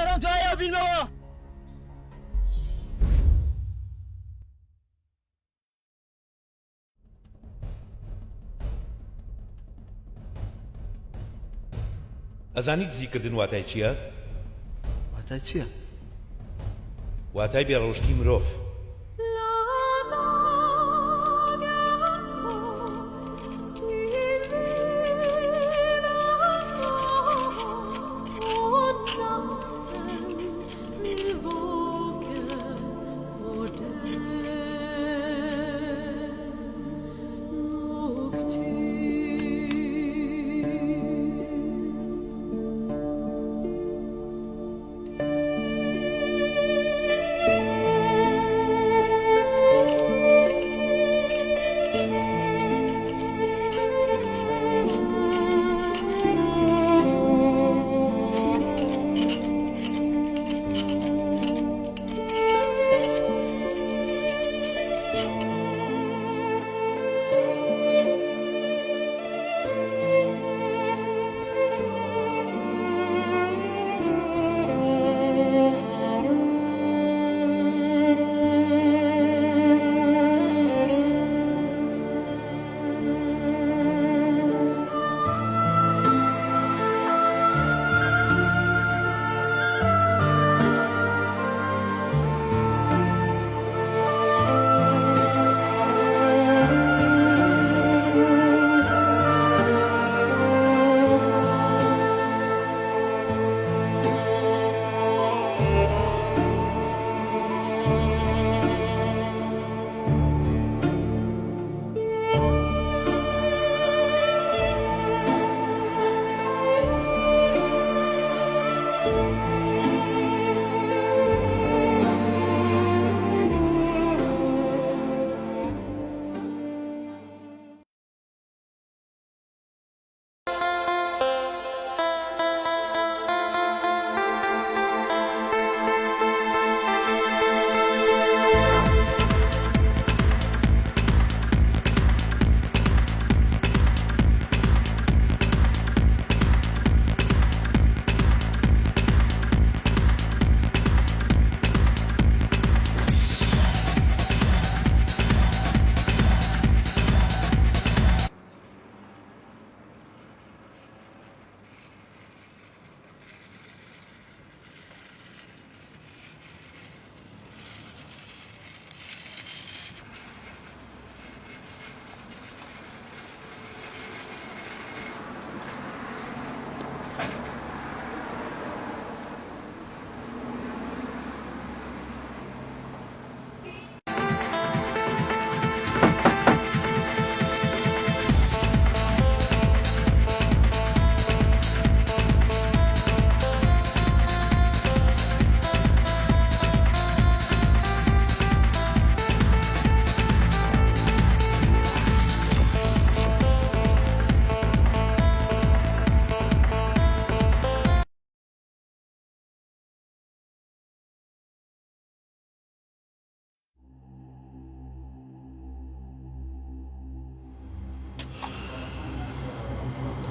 بەڵام توایە بینەوە ئەزانیت زیکردن واتای چییە؟ واتای چییە؟ واتای بێڕەوشتی مرۆڤ.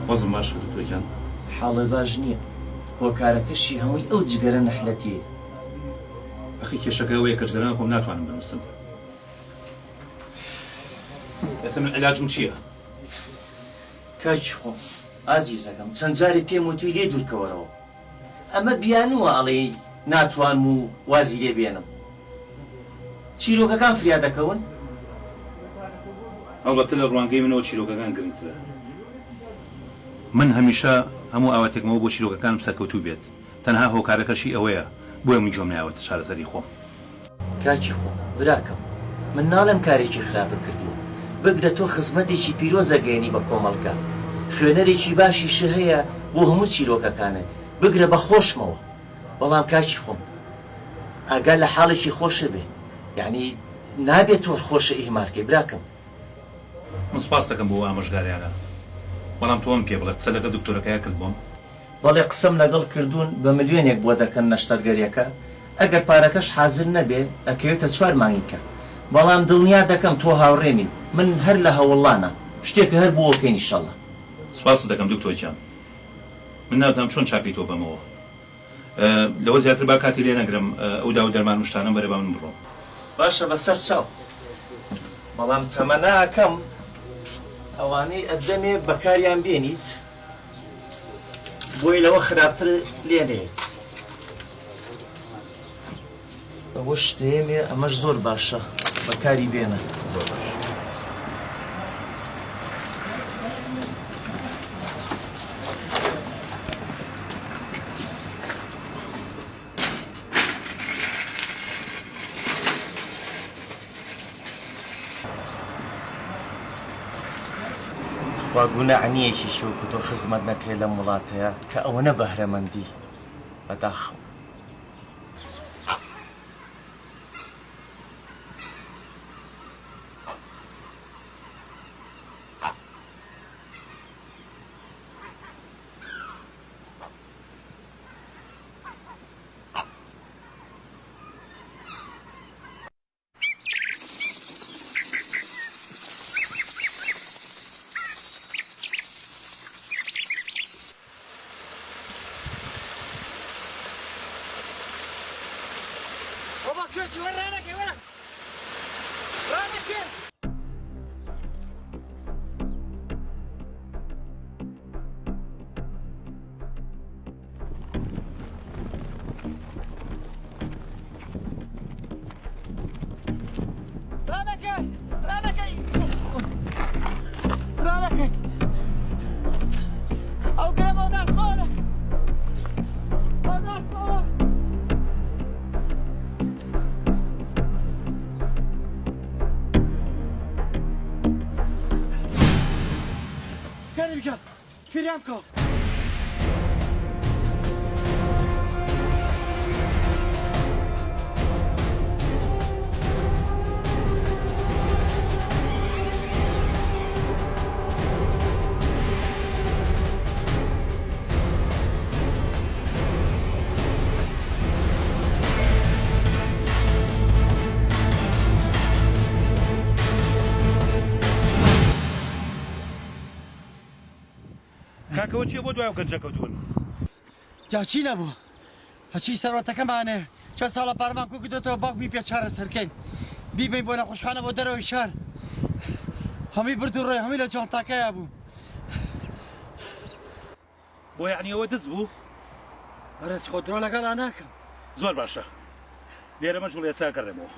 وەزم باشە دکتۆرجان. حاڵە باش نییە. هۆکارەکەشی هەمووی ئەو جگەرە نەحلەتیە. ئەخی کێشەکە ئەوەیە کە جگەران خۆم ناتوانم بنووسم. ئێستا من عیلاجم چییە؟ کاکی خۆم ئازیزەکەم چەند جارێک پێم وتووی لێ دوورکەوەرەوە. ئەمە بیانوە ئەڵێ ناتوانم و وازی لێ بێنم. چیرۆکەکان فریا دەکەون؟ ئەڵبەتە لە ڕوانگەی منەوە چیرۆکەکان گرنگترە. من هەمیشە هەموو ئاواتێکمەوە بۆ چیرۆکەکانم سەرکەوتوو بێت. تەنها هۆکارەکەشی ئەوەیە بۆیە من جۆم نایەوەتە چارەسەری خۆم. کاکی خۆم براکەم من ناڵم کارێکی خراپە کردووە. بگرە تۆ خزمەتێکی پیرۆزەگەێنی بە کۆمەڵگە. خوێنەرێکی باشیش هەیە بۆ هەموو چیرۆکەکانە. بگرە بە خۆشمەوە. بەڵام کاکی خۆم ئەگەر لە حاڵێکی خۆشە بێ. یعنی نابێت تۆ خۆشە ئیهمارکەی براکەم. من سوپاس دەکەم بۆ ئامۆژگاریانە. بەڵام تۆم پێ بڵێت قسە لەگەڵ دکتۆرەکەیە کرد بۆم. بەڵێ قسەم لەگەڵ کردوون بە ملیۆنێک بۆ دەکەن نەشتەرگەریەکە. ئەگەر پارەکەش حازر نەبێ ئەکەوێتە 4 مانگیکە. بەڵام دڵنیا دەکەم تۆ هاوڕێمی من هەر لە هەوڵانە شتێکە هەر بۆکەین ئینشەڵڵا. سوپاس دەکەم دکتۆرجان. من نازانم چۆن چاکەی تۆ بەمەوە. لەوە زیاتر با کاتی لێ نەگرم ئەو دا و دەرمان شتانە بەرەبا من بڕۆم. باشە بەسەر چاو بەڵام تەمەناکەم ئەوانەی ئەدەمێ بەکاریان بێنیت بۆی لەوە خراپتر لێنێت. ئەوە شتێمێ ئەمەش زۆر باشە بەکاری بێنە. خواگونە عنیەکی شوکو تۆ خزمەت نەکرێت لەم وڵاتەیە کە ئەوەنە بەهرەمەندی بەداخەوە. Firiamko! کاکەوە چیە بۆ دوای گەنجە کەوتون؟ جاچی نەبوو هەچی سەرۆتەکەمانێ چەند ساڵە پارەمان کوکردێتەوە باوکمی پێ چارە سەرکەین بیبین بۆ نەخۆشخانە بۆ دەرەوەی شار هەمی برد و ڕێ هەمی لە جانتاکەیە بوو. بۆ یعنی ئەوە دەست بوو؟ بەرەز خۆدرۆ لەگەڵا ناکەم. زۆر باشە لێرەمە جوڵ ێسا گەڕێمەوە.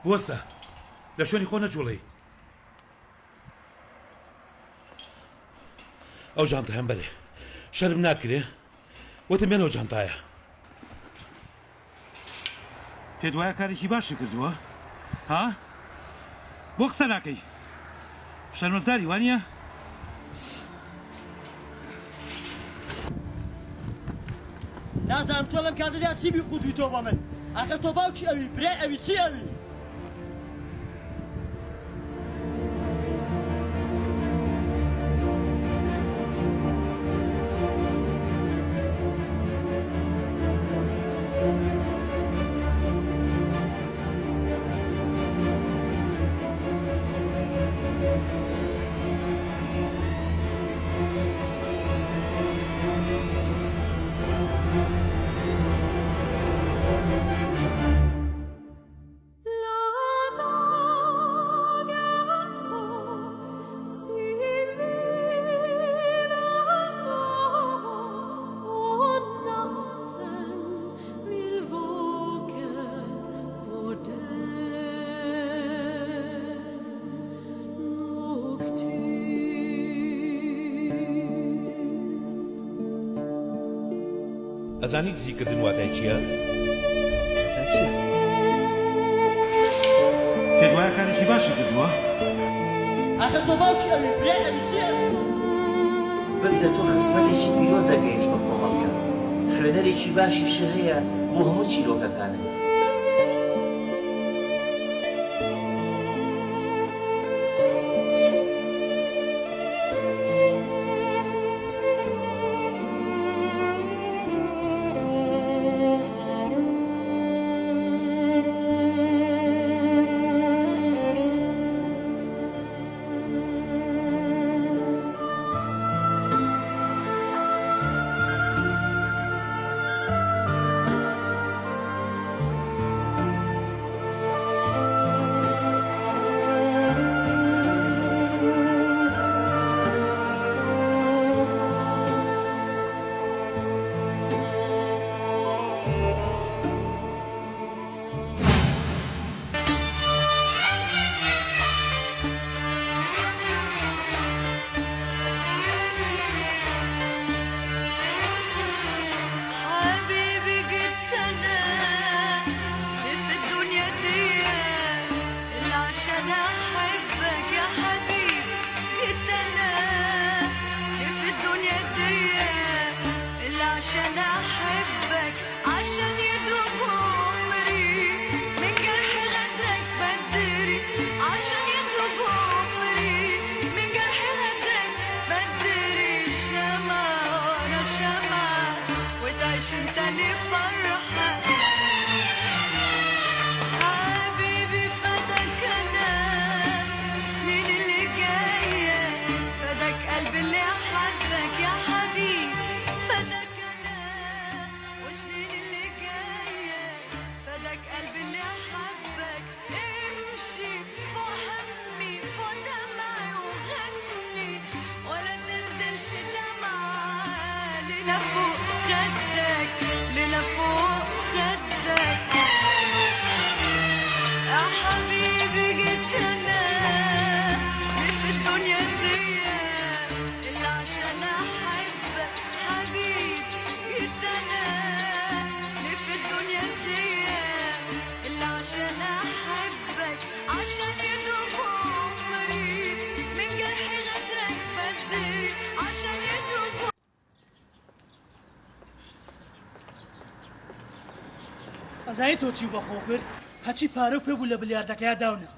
بوەستە لە شوێنی خۆ نەجوڵی ئەو جانتە هەم بەرێ شەرم ناکرێ وەتە مێنەوە جانتایە پێت وایە کارێکی باشی کردووە ها بۆ قسە ناکەی شەرمەزاری وانییە نازانم تۆ لەم کاتەدا چی بیخودویتەوە بە من ئاخر تۆ باوکی ئەوی برای ئەوی چی ئەوی ئەزانی دزیکردن واتای چییە؟ واتای چییە؟ پێت وایە کارێکی باشی کردووە؟ ئاخر تۆ باوکی ئەوێ برێ ئەوی چییە؟ بگرە تۆ خزمەتێکی پیرۆزە گەێنی بە کۆمەڵگە خوێنەرێکی باشیش هەیە بۆ هەموو چیرۆکەکانە حبيبي جيت انا اللي في الدنيا دي اللي عشان احبك يا حبيبي جيت انا اللي في الدنيا دي اللي عشان احبك عشان يدوب عمري من جرح غدرك بدري عشان يدوب عمري من جرح غدرك بدري شمع ورا شمع وتعيش انت لفرحة حبيبي فداك انا سنين اللي جاية فداك قلبي اللي حبك يا حبيبي فداك انا وسنين اللي جاية فداك قلبي اللي حبك امشي فوق همي فوق دمعي وغني ولا تنزلش دمعة ليلة فوق خدك ليلة فوق خدك يا حبيبي جيت انا اللي في الدنيا دي اللي عشان احبك حبيبي جيت انا اللي في الدنيا دي اللي عشان احبك عشان يدوب عمري من جرح غدرك بدري عشان يدوب ئەزای تۆ چی بەخۆ کرد هەچی پارە و پێ بوو لە بلیاردەکەیا داونە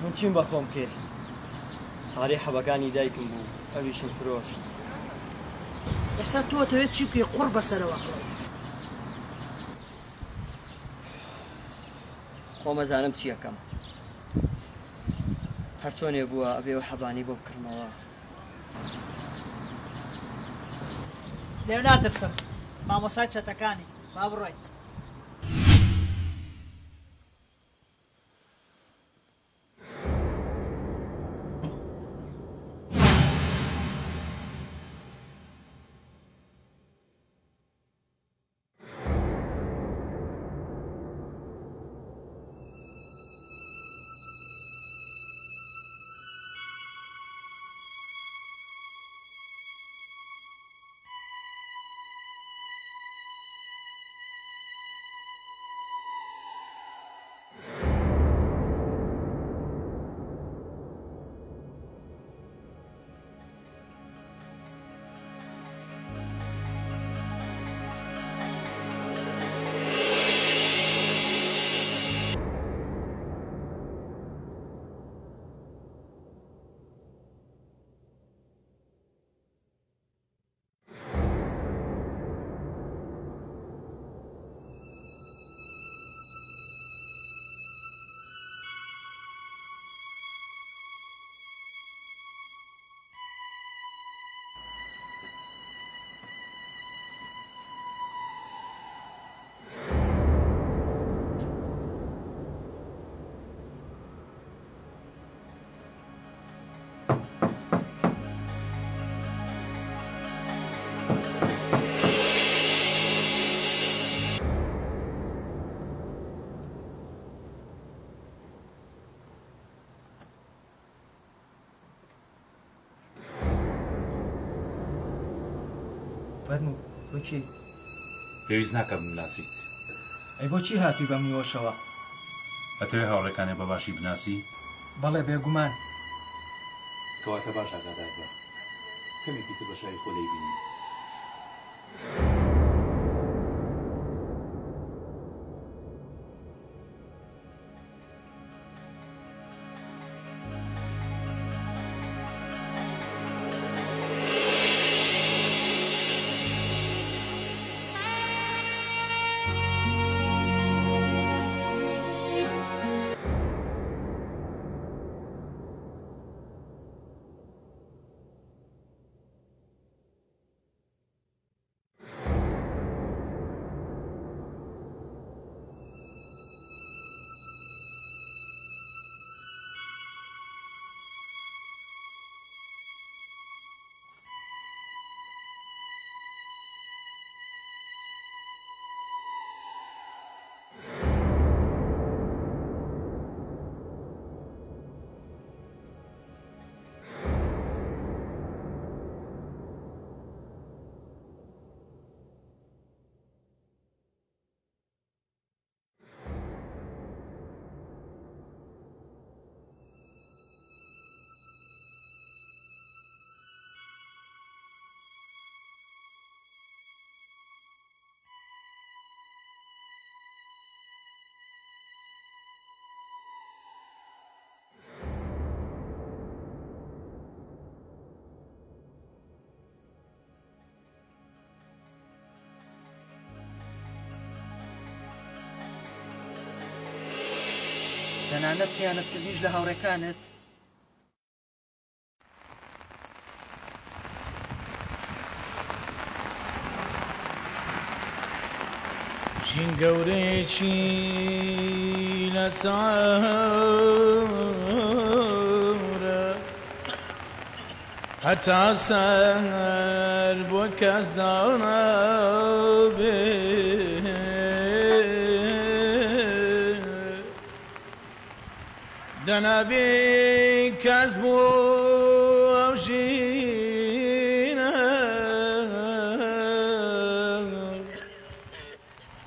من چیم بەخۆم کرد هەڕێ حەبەکانی دایکم بوو ئەویشم فرۆشت ئێستا تۆ دەوێت چی بکەی قوڕ بەسەرەوە خۆمەزانم چی یەکەم هەر چۆنێ بووە ئەبێ و حەبانی بۆ بکردمەوە لێو ناترسم مامۆسای چەتەکانی با بڕۆین فەرموو بۆچی پێویست ناکەم بناسیت ئەی بۆچی هاتووی بەم نیوەشەوە ئەتەوێ هاوڕێکانێ بە باشی بناسی بەڵێ بێگومان کەواتە باش ئاگادار بە کەمێکی تر بە شای خۆ دەیبینی تەنانەت خیانەتکردنیش لە هاوڕێکانت ژین گەورەیەکی لە ساورە هەتا سەر بۆ کەس دانەبێ دەنابێ کەس بۆ ئەو ژینە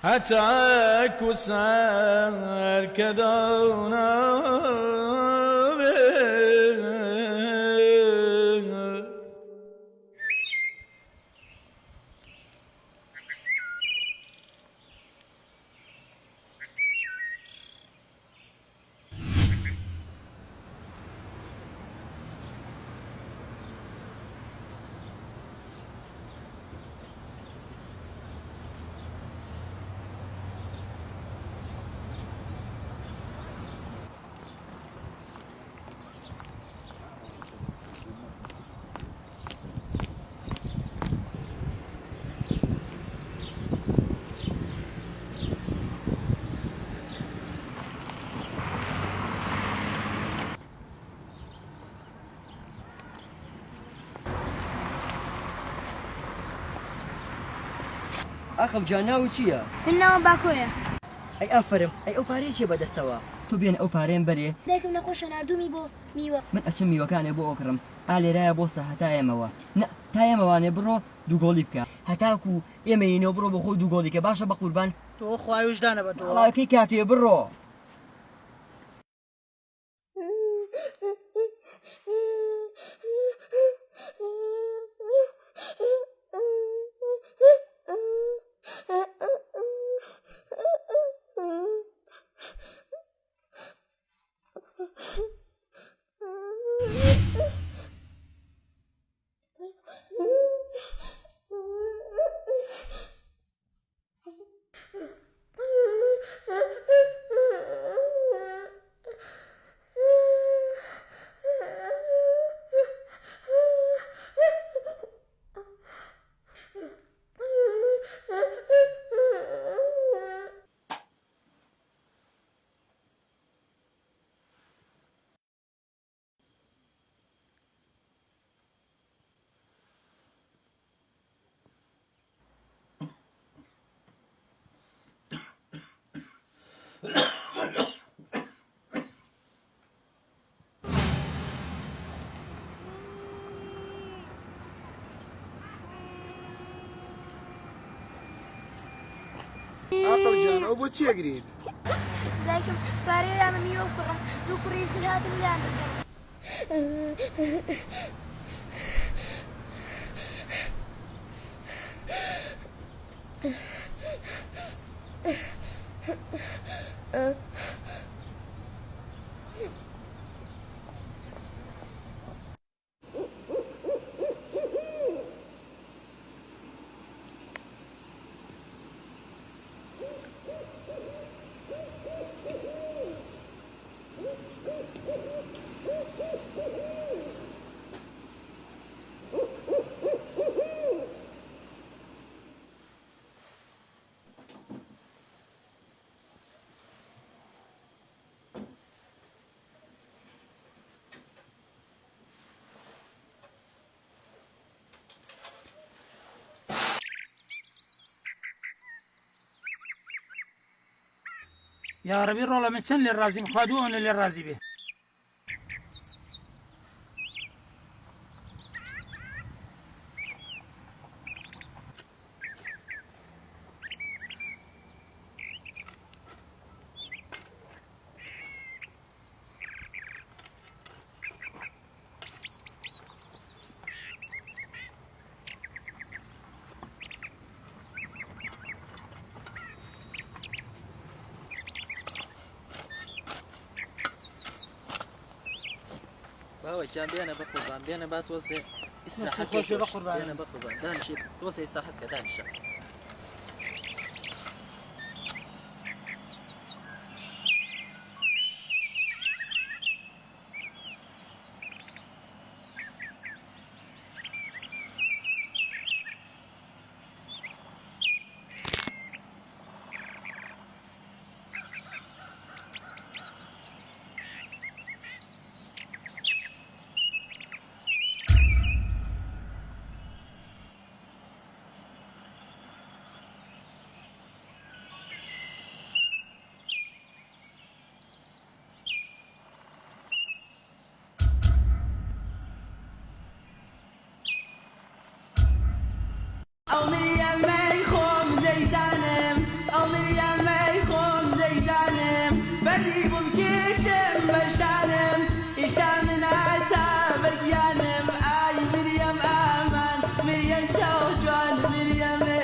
هەتاکو سەر کە دانەبێ ئاخەم جان ناوی چییە؟ من ناوم باکۆیە. ئەی ئافرم ئەی ئەو پارەی چیە بەدەستەوە تو بێن ئەو پارەیەم بەرێ دایکم نەخۆشە نردومی بۆ میوە. من ئەچم میوەکانێ بۆ ئۆکڕم ئالێرایە بۆستە هەتایەمەوە تا ئێمەوانێ بڕۆ دووگۆڵی بکە هەتاکو ئێمەینەوە بڕۆ بە خۆی دووگۆڵیکە باشە بە قوربان تۆ خوای وجدانە بە تۆ وڵاکەی کاتێ بڕۆ عقل جان ئەو بۆ چێگریت دایکم پارەیان میوە بکڕم دوو کوڕی سل هاتن لیان بردم یا ڕەبی ڕۆڵە من چەند لێ ڕازیم خوا دووەن لێ ڕازی بێ باوەجان بێنە بە قوربان بێنە با تۆزێ ئیسراحەت خۆش بێ بە قوربان. بێنە بە قوربان دانیشێ تۆزێ ئیسراحەت کە دانیشە ئەو مریەمەی خۆم دەیزانم ئەو مریەمەی خۆم دەیزانم بەری بووم کێشم بەشانم هێشتا مناتا بەگیانم ئای مریەم ئامان مریەم چاو جوان مریەمێ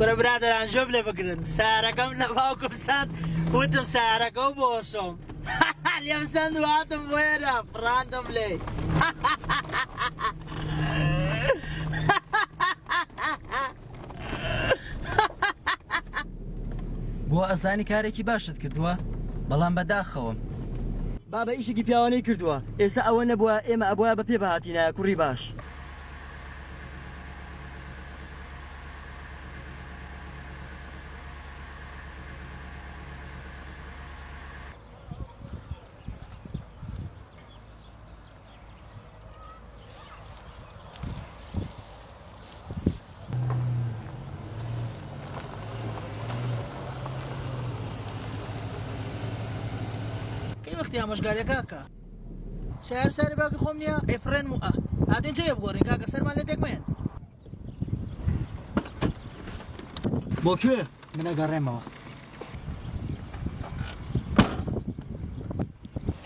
برە برادران ژۆ لێ بگرن سارەکەم لە باوکم ساند وتم سارەکە و بۆشم لێم سند واتم وێرە فڕاندم لێ بۆ ئەزانی کارێکی باشت کردووە بەڵام بەداخەوەم بابە ئیشێکی پیاوانەی کردووە ئێستا ئەوە نەبووە ئێمە ئەبووە بە پێ بەهاتینە کوڕی باش وەختی ئامۆژگاریە کاکە سار ساری باوکی خۆم نییە ئەفرێن و هاتین چێ بگۆڕین کاکە سەرمان لێ تێکمێن بۆ کوێ منە گەڕێمەوە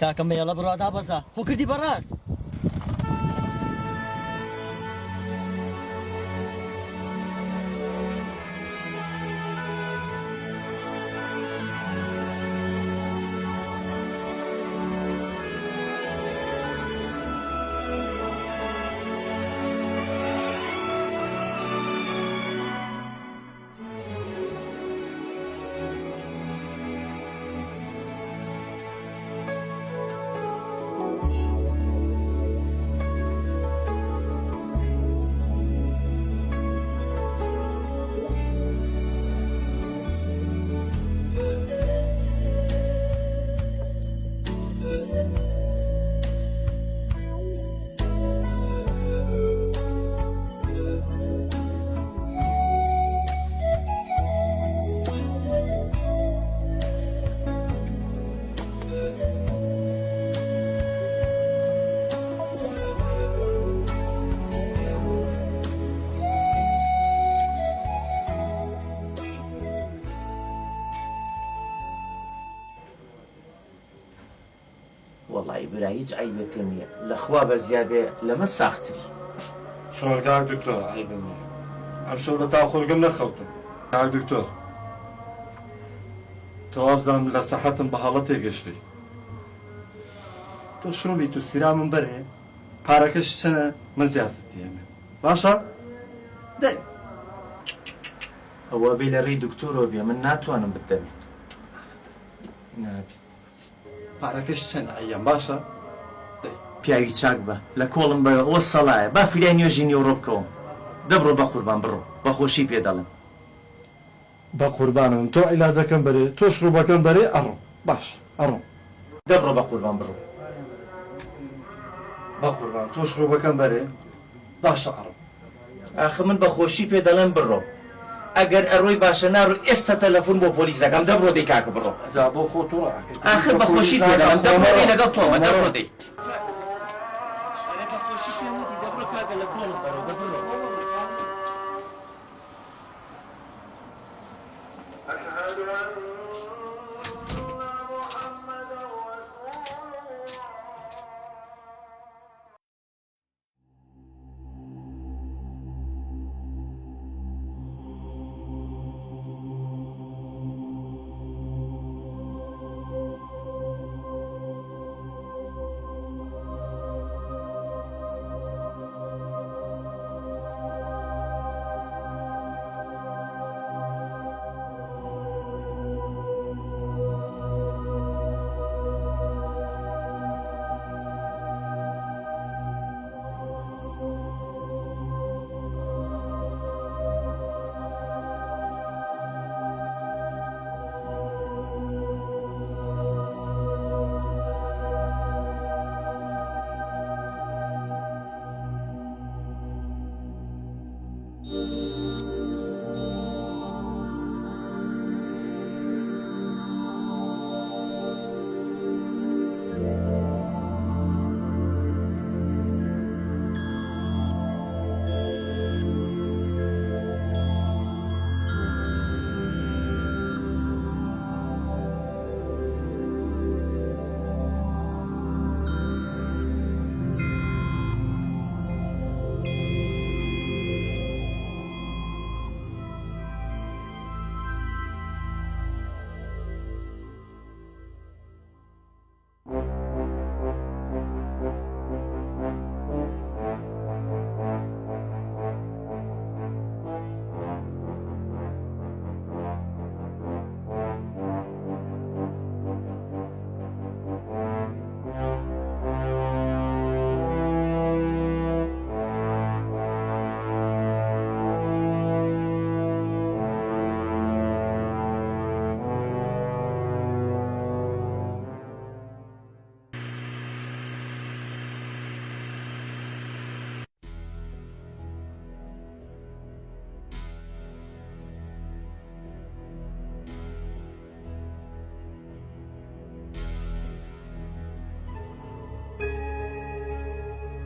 کاکەم بەیەڵە بڕوادا بەزە خۆ کردی بەڕاست وەڵی برا هیچ عیبێکم نییە لەخوا بە زیابێ لەمە ساختری شۆرگار دکتۆر عیبم نییە ئەم شەو لە تاخۆرگەم نەخەوتم کاک دکتۆر تەوا بزانم لە سەحەتم بە هەڵە تێگەشتی تۆ شڕۆبی تو سیرامم بەرێ پارەکەش چەنە من زیاتر دێمێ باشە؟ دەی ئەوە بێ لە ڕێی دکتۆرەوە بێ من ناتوانم بدەمێ نابێت پارەکەش چەند ئەیەم باشە؟ پیاوی چاک بە لە کۆڵم بە ئەوە سەڵایە با فیلای نوێژی نیۆڕۆ بکەوم دەبڕۆ بە قوربان بڕۆ بەخۆشی پێ دەڵێم بە قوربانم تۆ عیلاجەکەم بەرێ تۆ شڕوبەکەم بەرێ ئەڕۆ باش ئەڕۆ دەبڕۆ بە قوربان بڕۆ بە قوربان تۆ شڕوبەکەم بەرێ باشە ئەڕۆ ئاخ من بەخۆشی پێ دەڵێم بڕۆ ئەگەر ئەڕۆی باشە ناڕۆی ئێستا تەلەفۆن بۆ پۆلیسەکەم دەبڕۆ دەی کاکە بڕۆ جا بۆ خۆ تۆ ئاخر بەخۆشی پێ دەڵێم دەبڕۆ لەگەڵ تۆمە دەبڕۆ دەی بەخۆشی پێم وتی دەبڕۆ کاکە لە کۆڵم بەرەوە دەبڕۆ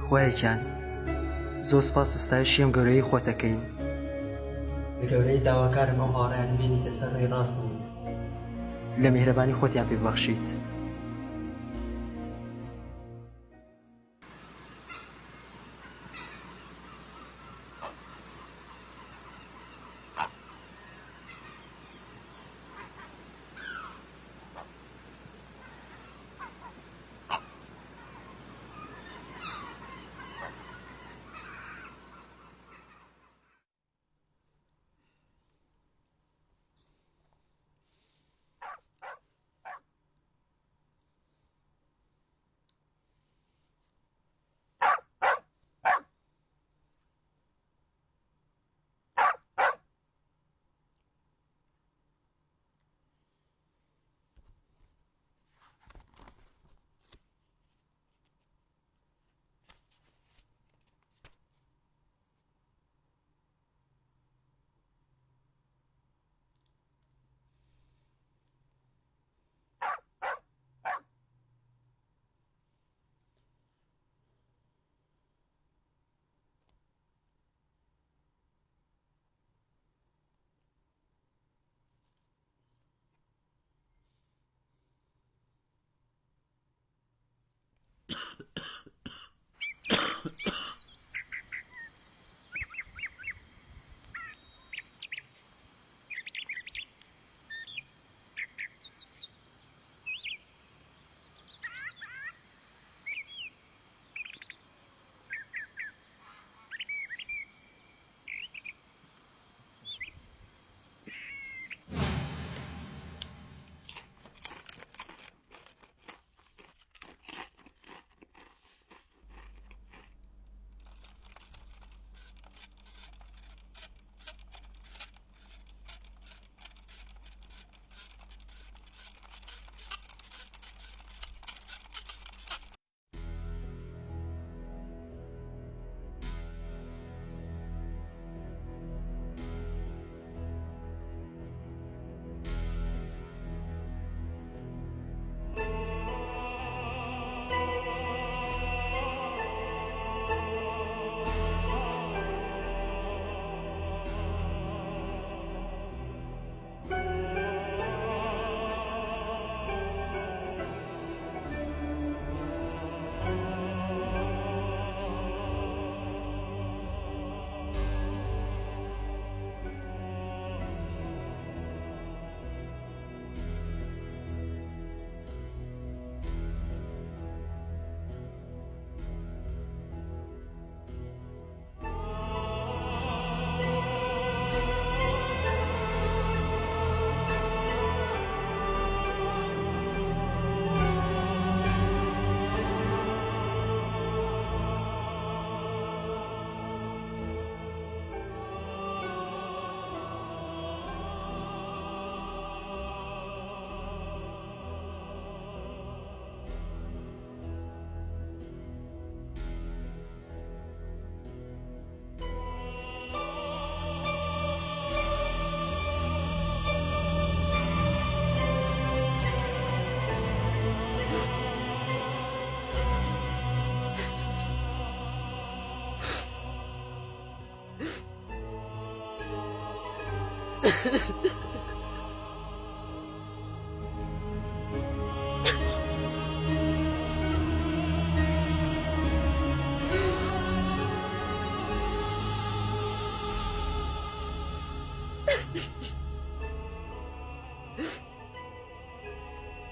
خۆیەکیان زۆر سپاس و ستایشیم گەورەی خۆتەکەین لە گەورەی داواکارم ئەو هاڕیان بینی کە سەر ڕێی ڕاستن لە میهرەبانی خۆتیان پێبەخشیت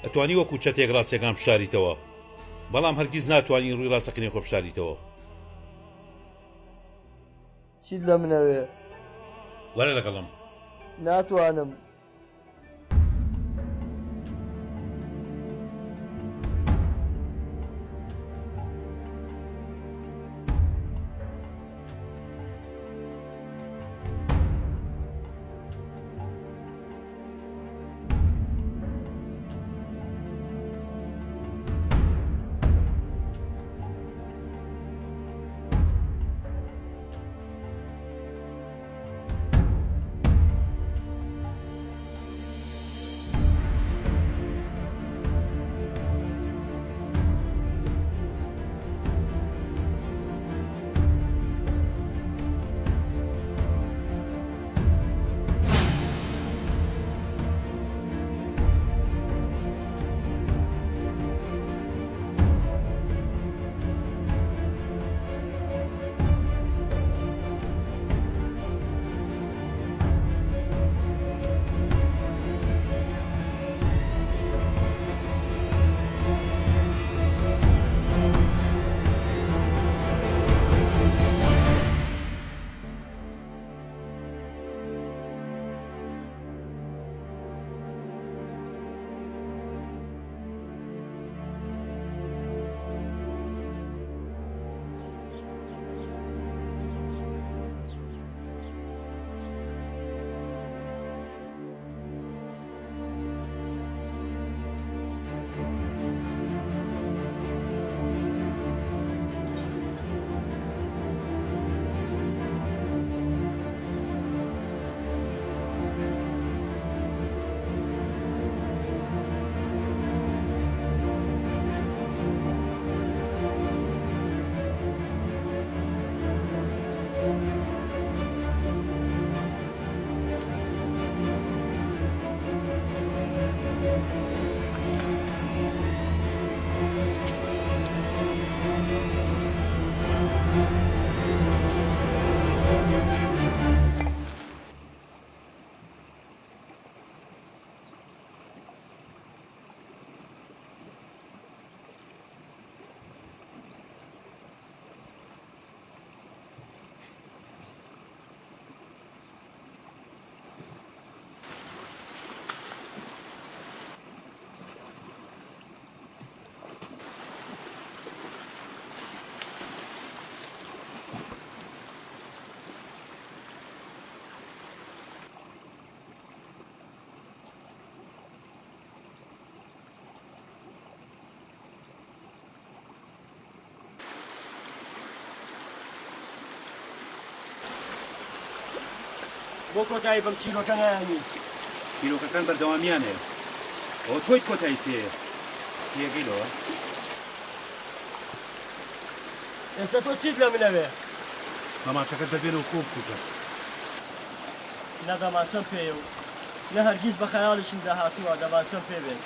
ئەتوانی وەکو چەتێک ڕاستیەکان بشاریتەوە بەڵام هەرگیز ناتوانانی ڕووی ڕاستەکەنی خۆ بشاریتەوە چیت لە منەوێ وەرە لەگەڵم ناتوانم بۆ کۆتایی بەم چیرۆکە نایانی چیرۆکەکان بەردەوامیانێ ئەوە تۆی کۆتایی پێ پێگەیلەوە ئێستا تۆ چیت لە منەوێ ماماچەکەت بەبێنە و خۆ بکوژە نەدەماچەم پێیە و نە هەرگیز بە خەیاڵیشم داهاتووە دەماچەم پێ بێت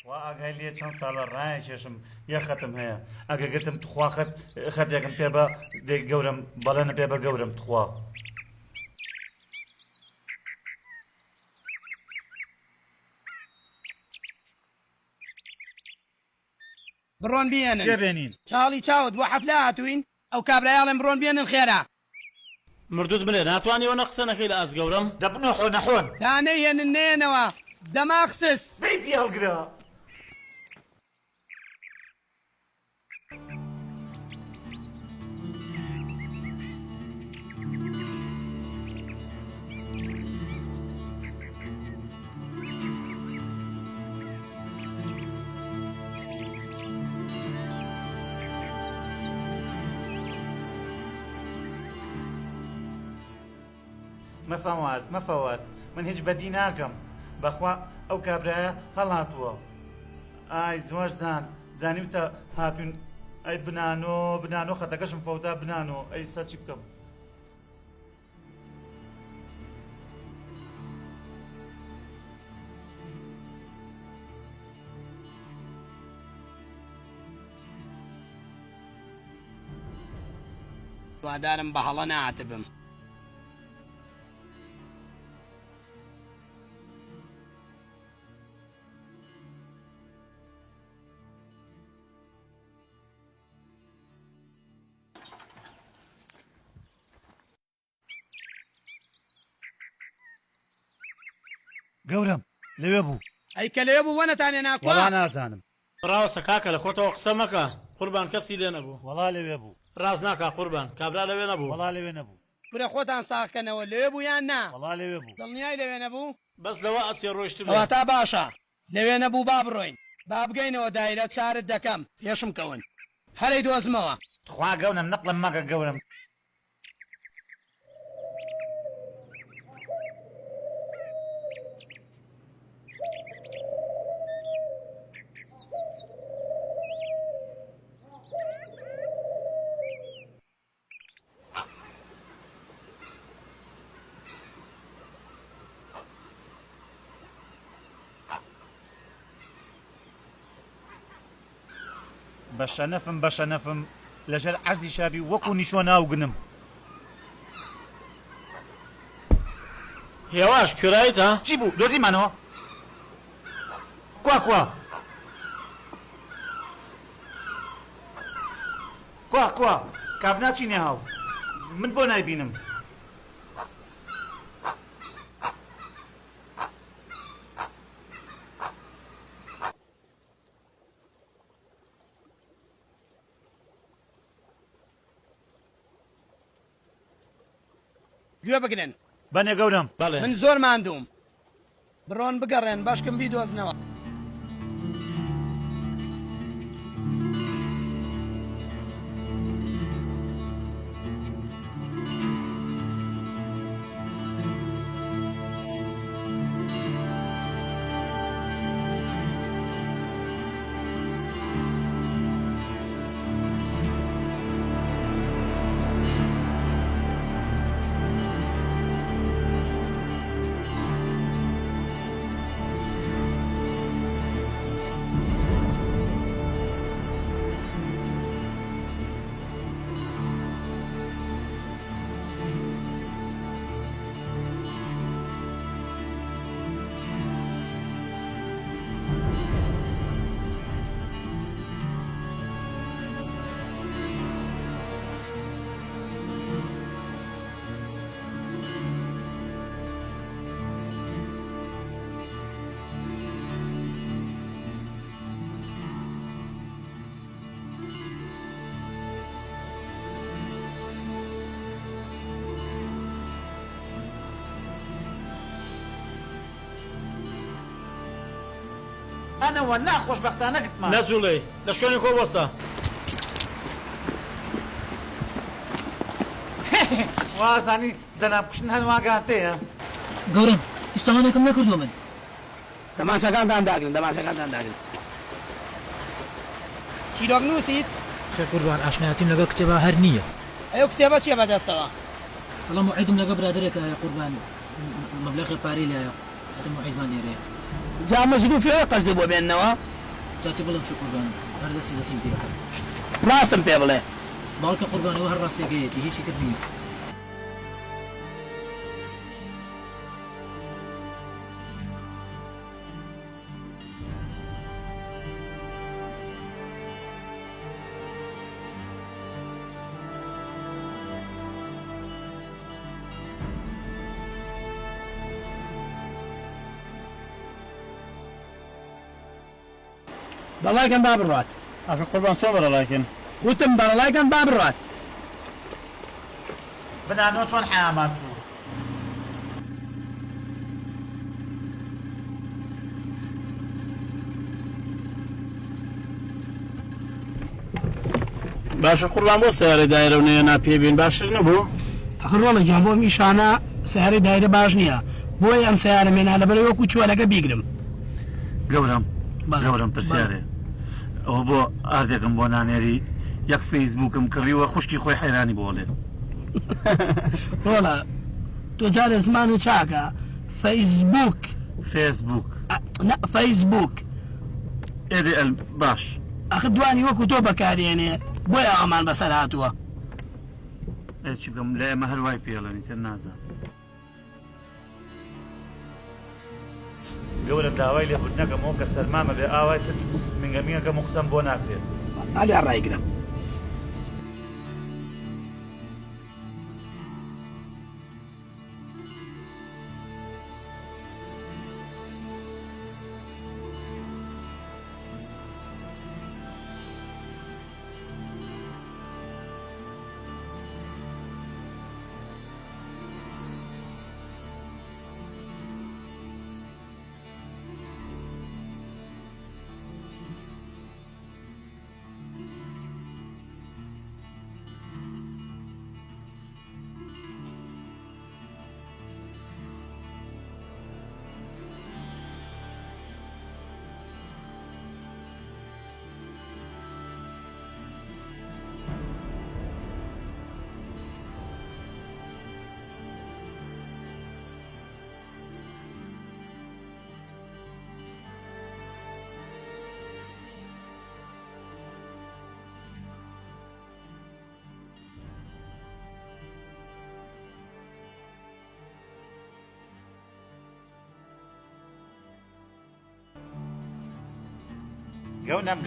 وا ئەگەی لێ چەند ساڵە ڕایەکێشم یەخەتم هەیە ئەگە گرتم تخوا خەتێکم پێ بە گەورم بەڵێنە پێ بە گەورم تخوا بڕۆن بێنن جێبێنین چاڵی چاوت بۆ حەفلە هاتوین ئەو کابرایاڵێن بڕۆن بێنن خێرا مردوت بڵێ ناتوانیەوە قسە نەکەی لە ئازگەورم دەبنۆ خۆ نەخۆن دانەیەنن نێنەوە دەماخسس دەی پێڵگرە مەفەواز من هیچ بەدی ناکەم بەخوا ئەو کابرایە هەڵاتووە ئای زۆر زانیوتە هاتوون ئەی بنانۆ خەتەکەشم فەوتا بنانۆ ئەی سەچی بکەم دوادارم بە هەڵە ناتبم گەورم لەوێ بوو ئەی کە لێ بوو وەنەتانێ ناکوە وەڵا نازانم ڕاوسە کاکە لە خۆتەوە قسە مەکە قوربان کەسی لێ نەبوو وەڵا لەوێ بوو ڕاز ناکا قوربان کابرا لەوێ نەبوو وەڵا لەوێ نەبوو کورە خۆتان ساخکەنەوە لێ بوو یان نا وەڵا لەوێ بوو دڵنیای لەوێ نەبوو بەس لەوە ئەچێ ڕۆیشتم ئەوە تا باشە لەوێ نەبوو با بڕۆین با بگەینەوە دایرە چارت دەکەم پێشم کەون هەرەی دۆزمەوە خوا گەونم نەقڵم مەگە گەورم بەشە نەفم لەژەر عەرزی شابی وەکو نیشۆ ناوگنم هێواش کوێرایتە چی بوو دۆزیمانەوە کوا کابناچی نێهاو من بۆ نایبینم گوێ بگرن بەنێ گەورم من زۆر ماندوم بڕۆن بگەڕێن باشکم بیدۆزنەوە ئەنەوە ناخۆشبەختانە گتمان نەجوڵێ لە شوێنی خۆ وەستە وازانی زەنابکوشتن هەنواگاتەیە گەورم ئیسلامانێکم نەکردووە من تەماشەکانتان داگرن چیرۆک نووسیت خێر قوربان ئاشنایەتیم لەگەڵ کتێبە هەر نییە ئەو کتێبە چیە بەدەستەوە بەڵام موعیدم لەگە برادرێکە قوربان مەبلەغی پارەی لایە هەتم موعیدمان لێرەیە جا مەزروفی قەرز بۆ بێننەوە جاتی بڵم چ قوربان هەردەستی دەسیم پێەکە ڕاستم پێ بڵێ باڵکە قوربانەوە هەر ڕاستێکەیەتی هیچی تر نییە بەڵایکەم با بڕات ئاشە قوربان چۆ بەرەڵایکن وتم بەڵایکەم با بڕات بنانۆ چۆن حیامان چوو باشە قوربان بۆ سیارەی دایرە و نێنا پێبین باشتر نەبوو ئەخڕۆڵە گیان بۆ میشانە سیارەی دایرە باش نییە بۆی ئەم سیارە مێنا لەبەرەوە وەکو چووەلەکە بیگرم گەورم پرسیارێ ئەوە بۆ ئاردێکم بۆ نانێری یەک فەیسبووکم کڕیوە خوشکی خۆی حەیرانی بۆڵێ ڕۆڵە تۆ جارە زمان و چاکە فەیسبوک فەیسبوک ئێدل باش ئەخ دوانی وەکو تۆ بەکارێنێ بۆی ئەومان بەسەر هاتووە چی بکەم لە ئێمە هەروای پێڵێنی تر نازان گەورە داوای لێبوردنەکەمەوە کە سەرمامە بێ ئاوای تر منگەمیەکەم و قسەم بۆ ناکرێت ئالیا ڕایگرم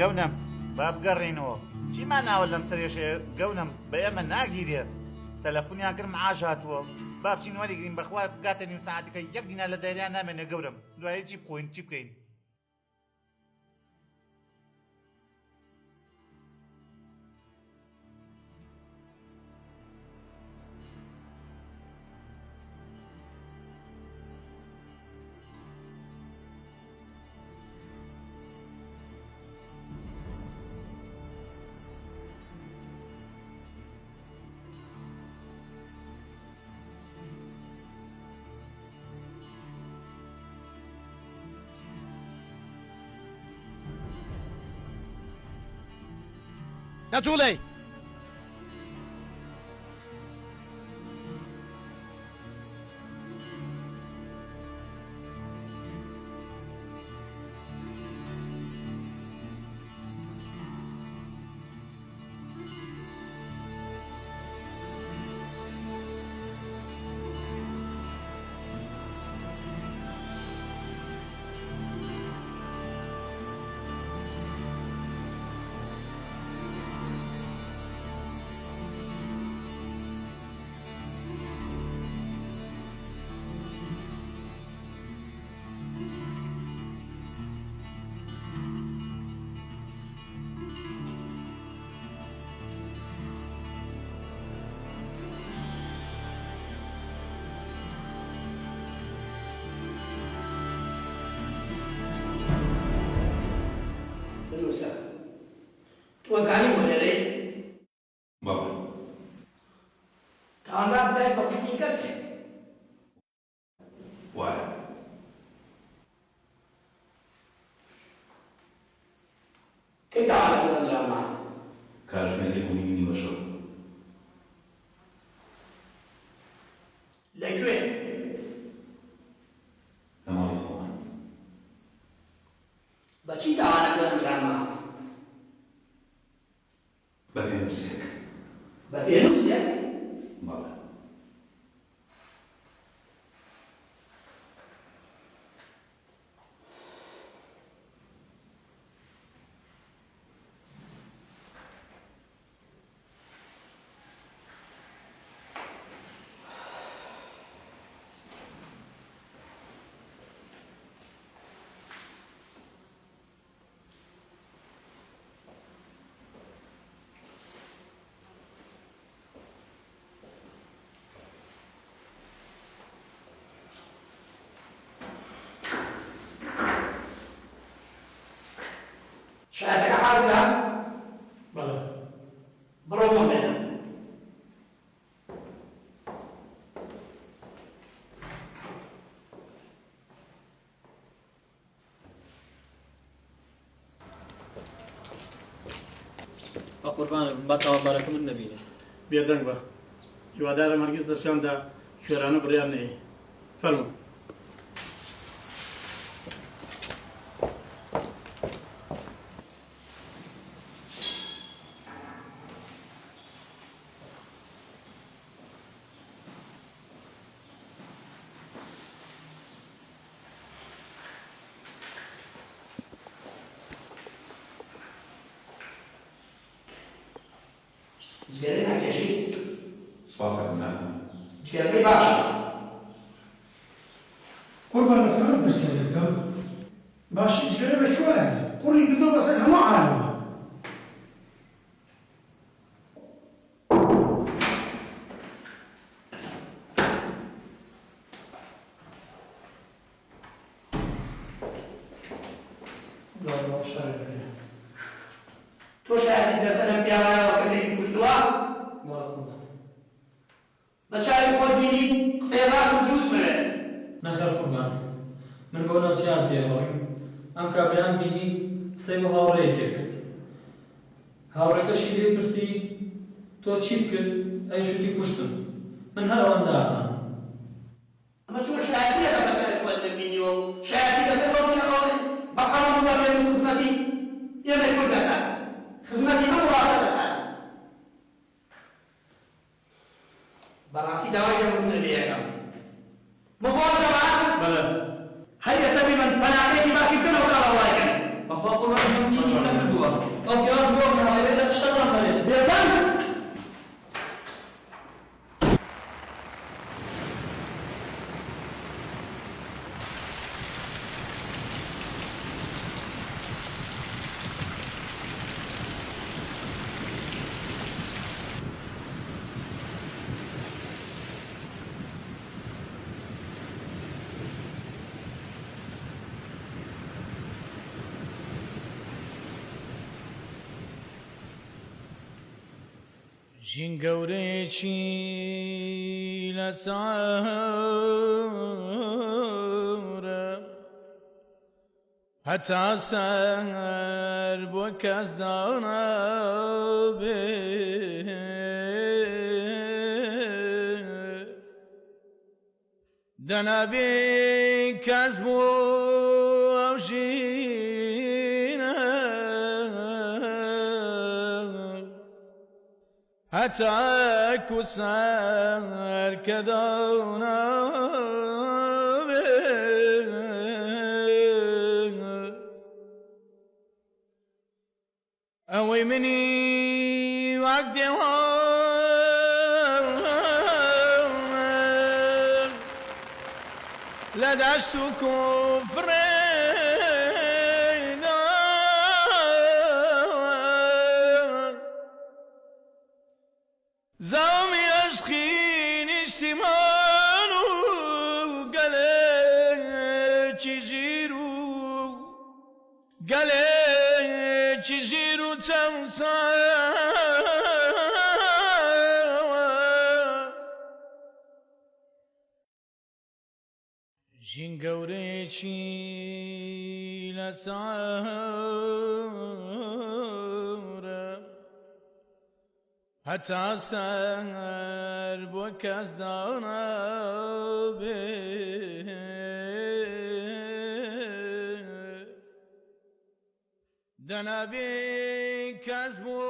گەونم با بگەڕێنەوە چیمان ناوە لەم سەرێشێ گەونم بە ئێمە ناگیرێ تەلەفۆنیان کرد معاش هاتووە با بچین وەریگرین بەخوا بگاتە نیو ساعتەکە یەک دینا لە دەریان نامێنێ گەورم دوایە چی بخۆین چی بکەین نەتوڵێ تۆزانی بۆ لێرەی تاوانبار بدای بە کوشتنی کەسێک وایە کەی تاوانە بۆ ئەنجاممان کاتژمێری هەمووی نیوە شەو لەکوێ لە ماڵی خۆمان بەچی تاوانەکە ئەنجاممان بە پێنووسێک بە پێنووسێک بەڵێ شایەتەکە حازرە؟ بەڵێ بڕۆ بۆ مێنە قوربانم با تاوانبارەکە من نەبینێ بێدەنگ بە هیوادارم هەرگیز دەرشاندا شوێرانە بڕیان نەیە فەرموو جگەرەی ناکێشی؟ سوپاسەکەم نا جگەرەکەی باشە قوربانەکانم پرسیارەکەم باشی جگەرە بە چوایە قوڕی کردۆ بەسەر هەموو عالەمە تۆ شایەتی لەسەر ئەم پیاوانەوە کەسێکی کوشتووە؟ بە چاوی خۆت بینی قسەی ڕاست و دروست بێت نەخێر قوربان من بۆ ناوچیان تێڕۆیم ئەم کابرایان بینی قسەی بۆ هاوڕێیەکێ کرد هاوڕێکەشی لێ پرسی تۆ چیت کرد ئەی شوتی کوشتم من هەر ئەوەم دازانم ئەمە چۆن شایەتیەکە بەسەر خۆت دەبینیوە و شایەتی لەسەر ئەو پیاوانە بە قەڵەم و بەڕێز خزمەتی ئێمە کورد دەکات خزمەتی هەموو وڵاتە دەکات بەڕاستی داوای لێبوردنە لێ یەکەم مفۆزەوە هەر ئێستا من پەناهەیەکی باشی بکەنەوە ساڵە وڵایەکەن بەخوا قوربان من هیچ نەکردووە ئەو پیاوە بۆ هاوێرە شەڕم هەرێت بێدەنگ ژین گەورەیەکی لەسەرە هەتا سەر بۆ کەس دانەبێ دەنابێ کەس بۆ ئەو ژینە هەتاکو سەر کە دانەبێ ئەوەی منی وەک دێوان لە دەشت و کوفرێدا زامی عشقی نیشتیمان و گەلێکی ژیر و گەلێکی ژیر و چەمساوە ژین گەورەیەکی لەسەرە هەتا سەر بۆ کەس دانەبێ دەنابێ کەس بۆ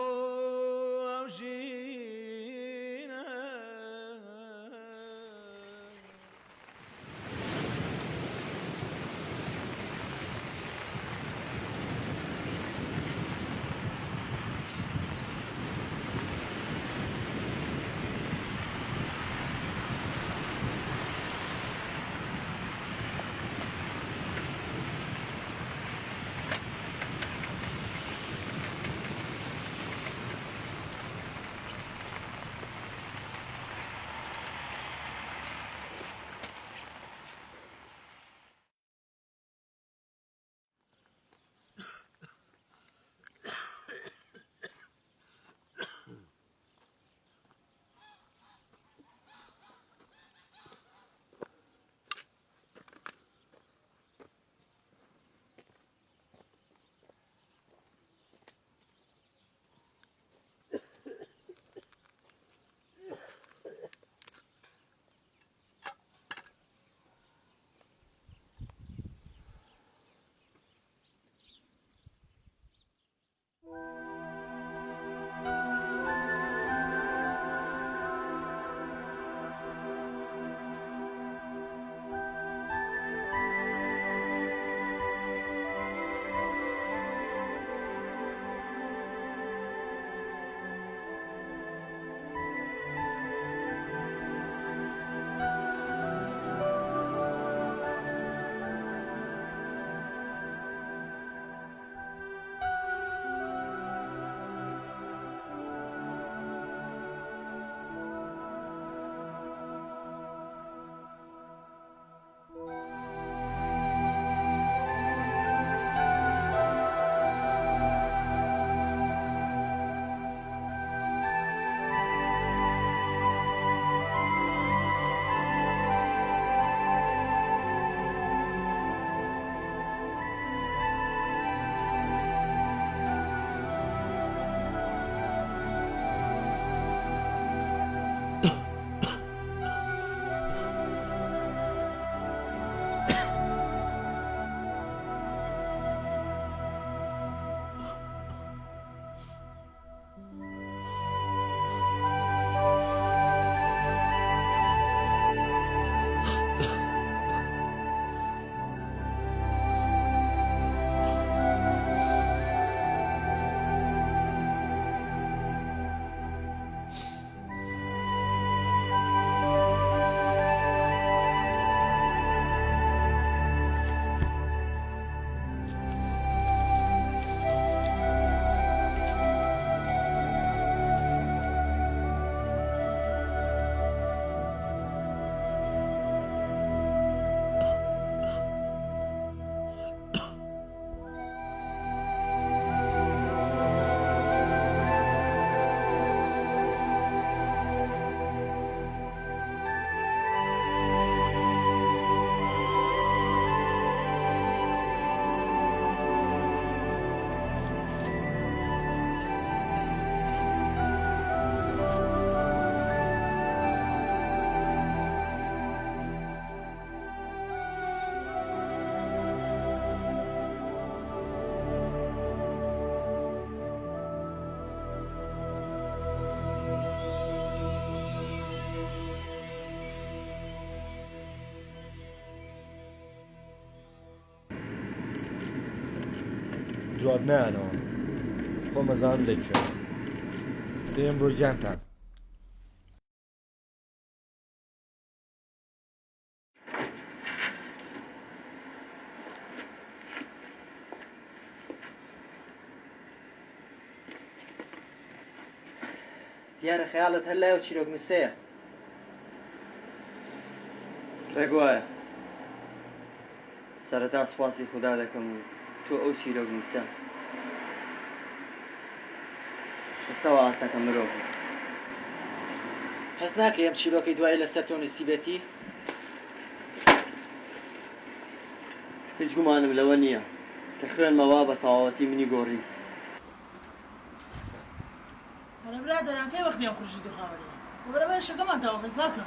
جواب نایانەوە خۆ مەزانم لەکوێ سێم بۆ گیانتان دیارە خەیاڵت هەر لایەوە چیرۆک نووسەیە ڕێگوایە سەرەتا سوپاسی خوددا دەکەم و تۆ ئەو چیرۆک نووسە ئێستاوە ئاستەکەم مرۆڤ هەست ناکە ئەم چیرۆکەی دوای لەسەر تۆ نووسی بێتی هیچ گومانم لەوە نییە کە خوێنمەوە بە تەواوەتی منی گۆڕی وەرە برادەران کەی وەختیان خوشی دخاوەێ وەرە بە شەکەمان تاوەکەی کاکە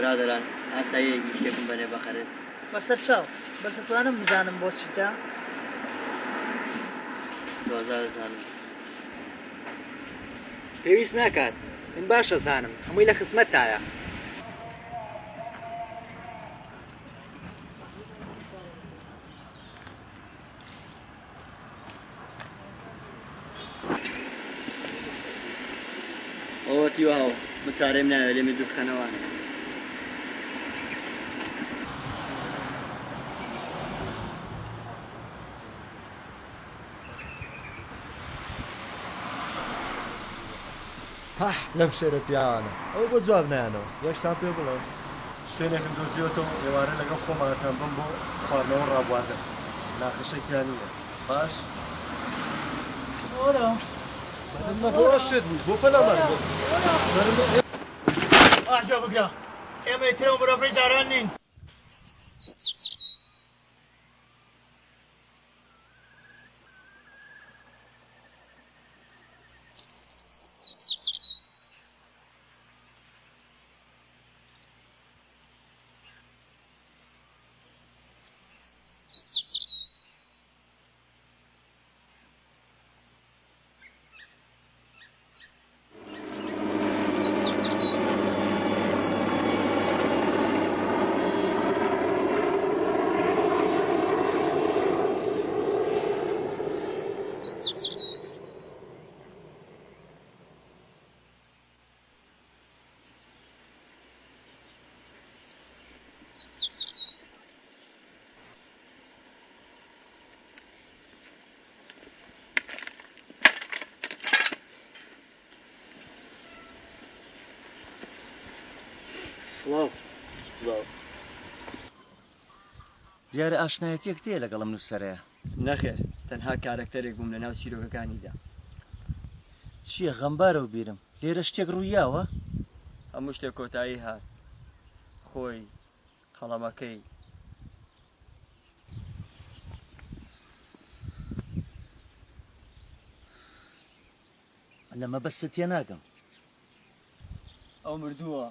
برادەران ئاساییەکی شتێکم بەرێ بەخەرێت بەسەر چاو بەسەتوانم بزانم بۆ چیتە دۆزارزانم پێویست ناکات من باشە زانم هەمووی لە خزمەتتایە ئەوەتی واوە بچارەم ناوێت لێمە دوورخەنەوانە لەم شێرە پیاوانە ئەو بۆ جواب نایانەوە یەکشتان پێ بڵێن شوێنێکم دۆزیەوەتەوە ئێوارە لەگەڵ خۆمانەکان بم بۆ خواردنەوە ڕابواردن ناخەشەیان نییە باش بۆ شێت بوو بۆ پەلامەر ئاجۆ بگرە ئێمە ترە مرۆڤی جاران نین سڵاو دیارە ئاشنایەتێک تێ لەگەڵم نووسەرەیە نەخێر تەنها کارکتەرێک بووم لە ناو چیرۆکەکانیدا چییە غەمبارە و بیرم لێرە شتێک ڕوویاوە هەموو شتێک کۆتایی هات خۆی قەڵەمەکەی لەمە بەست تێ ناگەم ئەو مردووە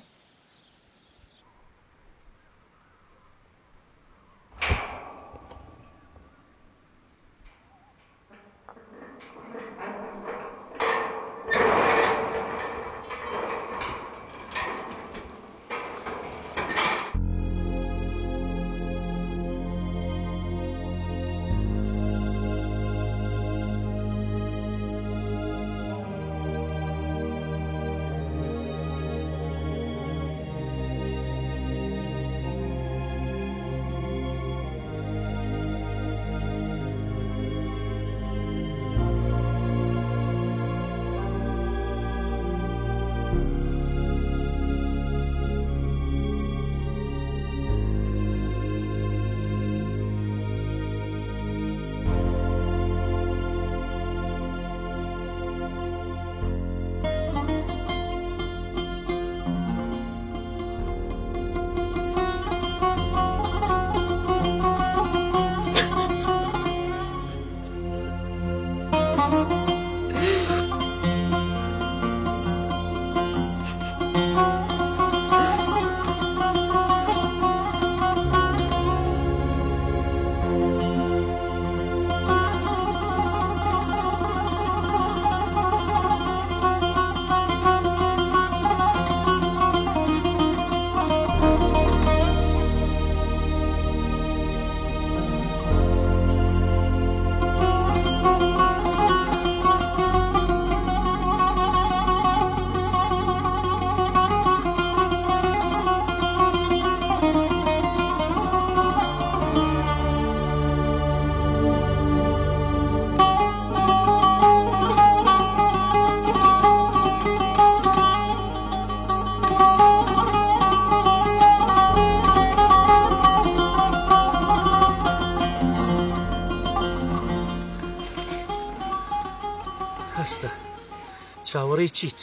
هاوڕێی چیت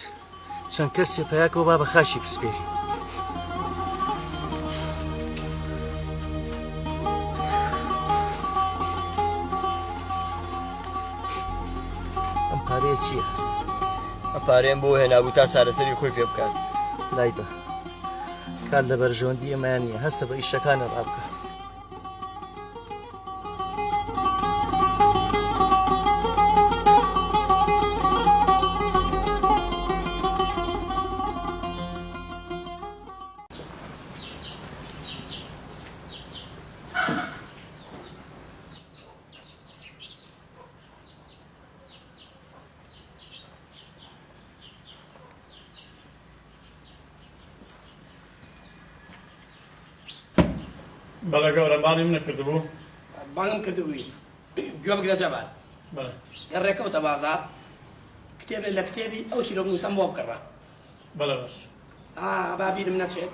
چەند کەسێ پەیاکەوە با بە خاشی پسپێری ئەم پارەیە چییە؟ ئەم پارەیەم بۆ هێنابوو تا چارەسەری خۆی پێ بکات لای بە کار لە بەرژەوەندی ئەمایان نییە هەستە بە ئیشەکانە ڕابکە بەڵێ گەورە باڵی من نەکردبوو بانگم کردبووی گوێ بگرە جەبار گەڕێکەوتە بازار کتێبێک لە کتێبی ئەو چیرۆک نووسەم بۆ بکڕە بەڵێ باش با بیرم نەچێت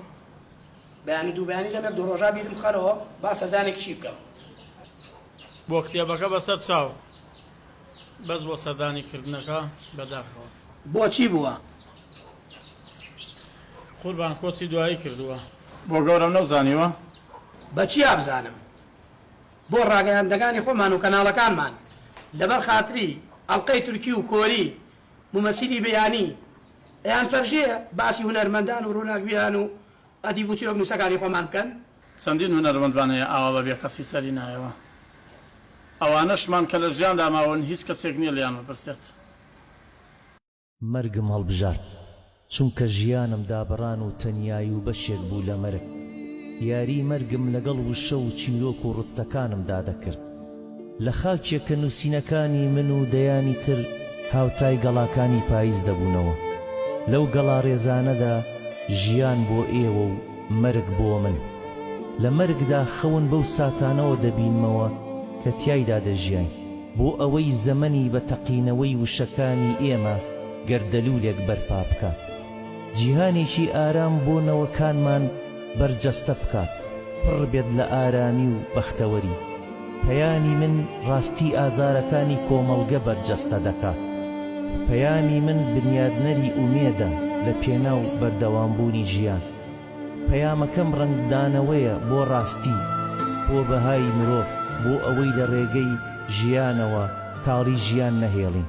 بەیانی دوو بەیانی لەمێک دوو ڕۆژا بیرم خەرەوە با سەردانێک چی بکەم بۆ کتێبەکە بەسەر چاو بەس بۆ سەردانی کردنەکە بەداخەوە بۆ چی بووە؟ قوربان کۆچی دوایی کردووە بۆ گەورەم نەوزانیوە بەچی ئابزانم بۆ ڕاگەیاندەکانی خۆمان و کەناڵەکانمان لەبەر خاتری ئەڵقەی تورکی و کۆری مومەسیلی بەیانی ئەیان پەرژەیە باسی هونەرمەندان و ڕووناکبیان و ئەدیب و چیرۆک نووسەکانی خۆمان بکەن چەندین هونەرمەندبانەیە ئاوا بەبێ کەسی سەری نایەوە ئەوانەشمان کە لە ژیاندا ماون هیچ کەسێک نییە لیان بپرسێت مەرگم هەڵبژارد چونکە ژیانم دابڕان و تەنیایی و بەشێک بوو لە مەرگ یاری مەرگم لەگەڵ وشە و چیرۆک و ڕستەکانمدا دەکرد لە خاکێک کە نووسینەکانی من و دەیانی تر هاوتای گەڵاکانی پاییز دەبوونەوە لەو گەڵا ڕێزانەدا ژیان بۆ ئێوە و مەرگ بۆ من لە مەرگدا خەون بەو ساتانەوە دەبینمەوە کە تیایدا دەژیاین بۆ ئەوەی زەمەنی بە تەقینەوەی وشەکانی ئێمە گەردەلوولێک بەرپا بکات جیهانێکی ئارام بۆ نەوەکانمان بەرجەستە بکات پڕ بێت لە ئارامی و بەختەوەری پەیامی من ڕاستی ئازارەکانی کۆمەڵگە بەرجەستە دەکات پەیامی من بنیادنەری ئومێدە لە پێناو بەردەوامبوونی ژیان پەیامەکەم ڕەنگدانەوەیە بۆ ڕاستی بۆ بەهای مرۆڤ بۆ ئەوەی لە ڕێگەی ژیانەوە تاڵی ژیان نەهێڵین